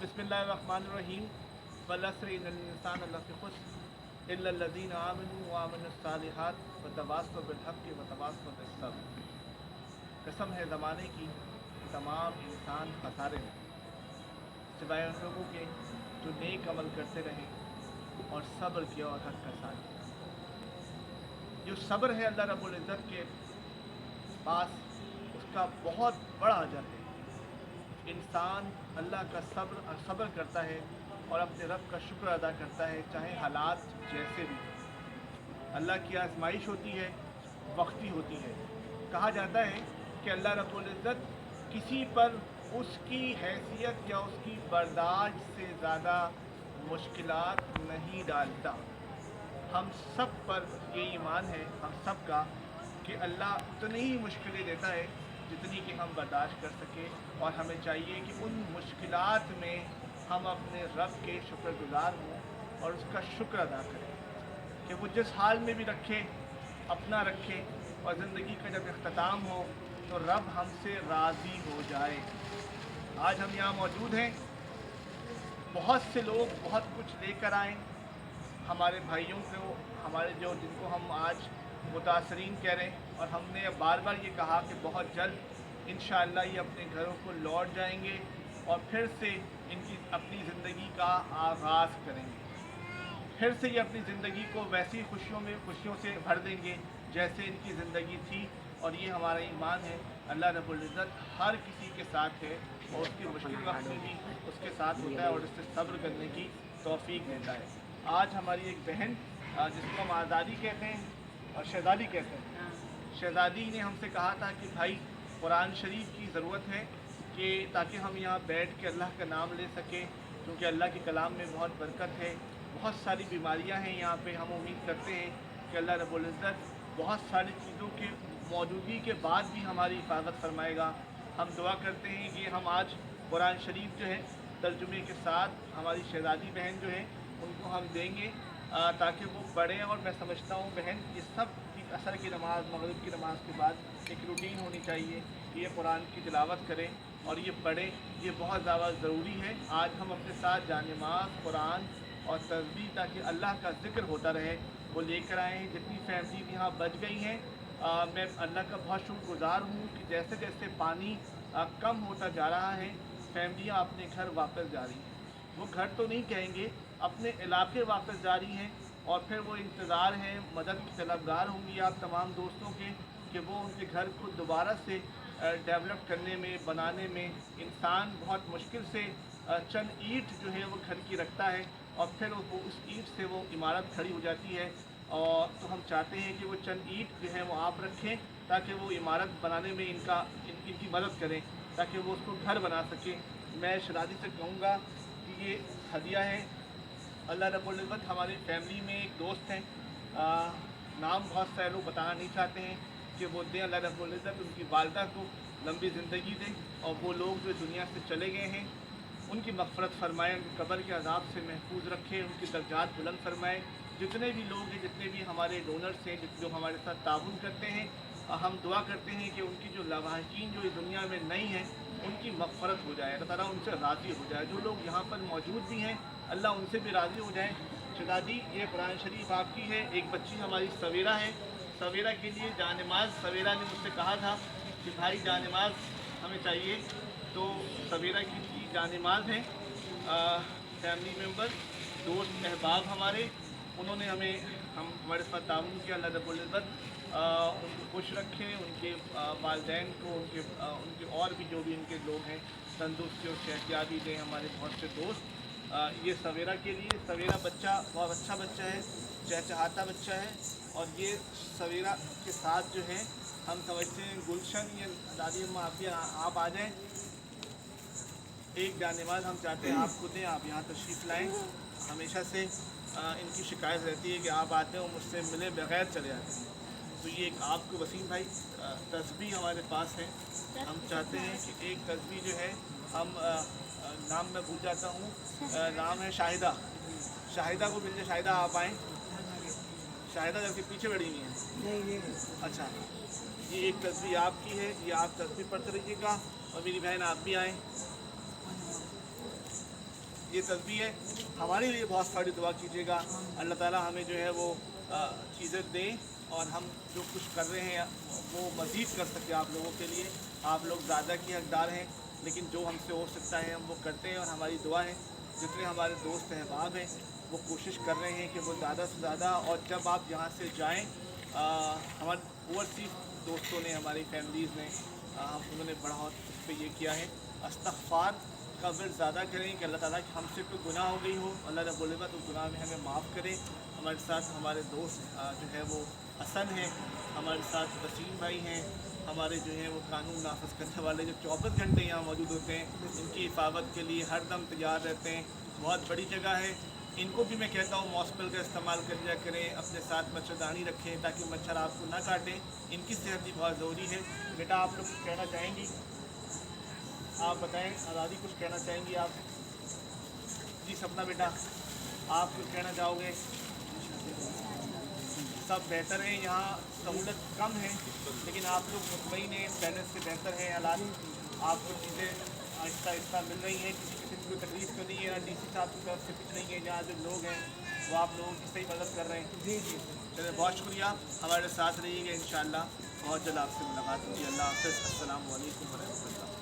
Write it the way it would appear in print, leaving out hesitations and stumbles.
बिस्मिल्लाहिर्रहमानिर्रहीम वल्अस्र इन्नल इंसान लफ़ी खुस्र इल्ला लज़ीना आमनू व अमिलुस्सालिहात व तवासौ बिल हक़्क़ि व तवासौ बिस सब्र। कसम है ज़माने की तमाम इंसान खसारे में, सिवाय उन लोगों के जो नेक अमल करते रहे और सब्र किया और हक़ का साथ दिया। जो सब्र है अल्लाह रब्बुल इज़्ज़त के पास उसका बहुत बड़ा अजर है। इंसान अल्लाह का सब्र करता है और अपने रब का शुक्र अदा करता है, चाहे हालात जैसे भी। अल्लाह की आजमाइश होती है, वक्ती होती है। कहा जाता है कि अल्लाह रब्बुल इज़्ज़त किसी पर उसकी हैसियत या उसकी बर्दाश्त से ज़्यादा मुश्किलात नहीं डालता। हम सब पर ये ईमान है हम सब का कि अल्लाह उतनी ही मुश्किलें देता है जितनी कि हम बर्दाश्त कर सकें, और हमें चाहिए कि उन मुश्किलात में हम अपने रब के शुक्रगुज़ार हों और उसका शुक्र अदा करें कि वो जिस हाल में भी रखे अपना रखे, और ज़िंदगी का जब इख्तिताम हो तो रब हमसे राज़ी हो जाए। आज हम यहाँ मौजूद हैं, बहुत से लोग बहुत कुछ लेकर आए हमारे भाइयों को, हमारे जिनको हम आज मुतासरीन कह रहे हैं, और हमने बार बार ये कहा कि बहुत जल्द इंशाअल्लाह ये अपने घरों को लौट जाएंगे और फिर से इनकी अपनी ज़िंदगी का आगाज़ करेंगे। फिर से ये अपनी ज़िंदगी को वैसी खुशियों से भर देंगे जैसे इनकी ज़िंदगी थी। और ये हमारा ईमान है, अल्लाह रब्बुल इज़्ज़त हर किसी के साथ है और उसके मुश्किल वक्त में भी उसके साथ होता है और उससे सब्र करने की तौफीक देता है। आज हमारी एक बहन जिसको हम आज़ादी कहते हैं और शहज़ादी कहते हैं, शहज़ादी ने हमसे कहा था कि भाई कुरान शरीफ की ज़रूरत है कि ताकि हम यहाँ बैठ के अल्लाह का नाम ले सकें, क्योंकि अल्लाह के कलाम में बहुत बरकत है। बहुत सारी बीमारियाँ हैं यहाँ पे, हम उम्मीद करते हैं कि अल्लाह रब्बुल इज़्ज़त बहुत सारी चीज़ों के मौजूदगी के बाद भी हमारी हिफाजत फरमाएगा। हम दुआ करते हैं कि हम आज कुरान शरीफ जो है तर्जुमे के साथ हमारी शहज़ादी बहन जो है उनको हम देंगे ताकि वो पढ़ें। और मैं समझता हूँ बहन ये सब की असर की नमाज़ मगरिब की नमाज़ के बाद एक रूटीन होनी चाहिए कि ये कुरान की तिलावत करें और ये पढ़ें, ये बहुत ज़्यादा ज़रूरी है। आज हम अपने साथ जानिमाज़ कुरान और तस्बीह ताकि अल्लाह का ज़िक्र होता रहे वो लेकर आए हैं। जितनी फैमिली यहाँ बच गई हैं मैं अल्लाह का बहुत शुक्रगुज़ार हूँ कि जैसे जैसे पानी कम होता जा रहा है फैमिलियाँ अपने घर वापस जा रही हैं। वो घर तो नहीं कहेंगे, अपने इलाके वापस जा रही हैं और फिर वो इंतज़ार हैं, मदद की तलबगार होंगी आप तमाम दोस्तों के कि वो उनके घर को दोबारा से डेवलप करने में, बनाने में। इंसान बहुत मुश्किल से चंद ईंट जो है वो घर की रखता है और फिर वो उस ईंट से वो इमारत खड़ी हो जाती है। और तो हम चाहते हैं कि वो चंद ईंट जो है वो आप रखें ताकि वो इमारत बनाने में इनकी मदद करें ताकि वो उसको घर बना सकें। मैं शहज़ादी से कहूँगा कि ये हदिया है। अल्लाह रब्बुल इज़्ज़त हमारी फैमिली में एक दोस्त हैं, नाम बहुत सारे लोग बताना नहीं चाहते हैं कि वो दें। अल्लाह रब्बुल इज़्ज़त उनकी वालिदा को लंबी ज़िंदगी दें और वो लोग जो दुनिया से चले गए हैं उनकी मग़फ़िरत फरमाएँ, उनकी कब्र के अज़ाब से महफूज रखें, उनकी दर्जात बुलंद फरमाएँ। जितने भी लोग हैं, जितने भी हमारे डोनर्स हैं, जो हमारे साथ ताउन करते हैं, हम दुआ करते हैं कि उनकी जो लवाहिकीन जो इस दुनिया में नहीं हैं उनकी मग़फ़िरत हो जाए, अल्लाह ताला उनसे राज़ी हो जाए। जो लोग यहाँ पर मौजूद भी हैं अल्लाह उनसे भी राज़ी हो जाए। शहज़ादी ये कुरान शरीफ आपकी है। एक बच्ची हमारी सवेरा है, सवेरा के लिए जानिमाज़, सवेरा ने मुझसे कहा था कि भाई जानिमाज़ हमें चाहिए, तो सवेरा की जानिमाज़ हैं। फैमिली मेम्बर, दोस्त, अहबाब हमारे, उन्होंने हमारे साथ ताउन किया। अल्लाह रब्बुल इज़्ज़त उनको खुश रखें, उनके वालिदैन को, उनके और भी जो भी उनके लोग हैं तंदुरुस्ती और सेहतियाबी दें। हमारे बहुत से दोस्त ये सवेरा के लिए, सवेरा बच्चा बहुत अच्छा बच्चा है, चहचहाता बच्चा है। और ये सवेरा के साथ जो है हम समझते हैं गुलशन, ये दादी अम्मा आप आ जाएँ। एक जानिमाज़ हम चाहते हैं आपको दें, आप यहाँ तशरीफ़ लाएँ। हमेशा से इनकी शिकायत रहती है कि आप आते हो मुझसे मिले बगैर चले जाते हैं। तो ये एक आपको वसीम भाई तस्बीह हमारे पास है, हम चाहते हैं कि एक तस्बीह जो है हम नाम मैं भूल जाता हूँ, नाम है शाहिदा, शाहिदा को मिल जाए। शाहिदा आप आएँ। शाहिदा जबकि पीछे बैठी हुई हैं। अच्छा, ये एक तस्बीह आपकी है, ये आप तस्बीह पढ़ते रहिएगा और मेरी बहन आप भी आएँ। یہ تسبیح ہے، ہمارے لیے بہت ساری دعا کیجیے گا، اللہ تعالیٰ ہمیں جو ہے وہ چیزیں دیں اور ہم جو کچھ کر رہے ہیں وہ مزید کر سکیں آپ لوگوں کے لیے۔ آپ لوگ زیادہ کی حقدار ہیں، لیکن جو ہم سے ہو سکتا ہے ہم وہ کرتے ہیں، اور ہماری دعا ہے جتنے ہمارے دوست احباب ہیں وہ کوشش کر رہے ہیں کہ وہ زیادہ سے زیادہ، اور جب آپ یہاں سے جائیں ہمارے اوورسیز دوستوں نے، ہماری فیملیز نے انہوں نے بڑا اس پہ یہ کیا ہے، استغفار کا ورد زیادہ کریں کہ اللہ تعالیٰ کہ ہم سے کوئی گناہ ہو گئی ہو، اللہ رب العزت اس گناہ میں ہمیں معاف کرے۔ ہمارے ساتھ ہمارے دوست جو ہے وہ حسن ہیں، ہمارے ساتھ وسیم بھائی ہیں، ہمارے جو ہیں وہ قانون نافذ کرنے والے جو 24 گھنٹے یہاں موجود ہوتے ہیں، ان کی حفاظت کے لیے ہر دم تیار رہتے ہیں۔ بہت بڑی جگہ ہے، ان کو بھی میں کہتا ہوں ماسپل کا استعمال کر لیا کریں، اپنے ساتھ مچھردانی رکھیں تاکہ مچھر آپ کو نہ کاٹیں، ان کی صحت بھی بہت ضروری ہے۔ بیٹا آپ لوگ کچھ کہنا چاہیں گی؟ آپ بتائیں، آزادی کچھ کہنا چاہیں گی آپ؟ جی سپنا بیٹا آپ کچھ کہنا چاہو گے؟ سب بہتر ہیں، یہاں سہولت کم ہے لیکن آپ لوگ مطمئن ہیں، پہلے سے بہتر ہیں حالات، آپ کو چیزیں آہستہ آہستہ مل رہی ہیں، کسی قسم کی کوئی تکلیف تو نہیں ہے، ڈی سی صاحب کی طرف سے کچھ نہیں ہے، جہاں جو لوگ ہیں وہ آپ لوگوں کی صحیح مدد کر رہے ہیں۔ جی جی چلے بہت شکریہ، ہمارے ساتھ رہیے گا، انشاءاللہ بہت جلد آپ سے ملاقات ہوگی۔ اللہ حافظ، السلام علیکم ورحمۃ اللہ۔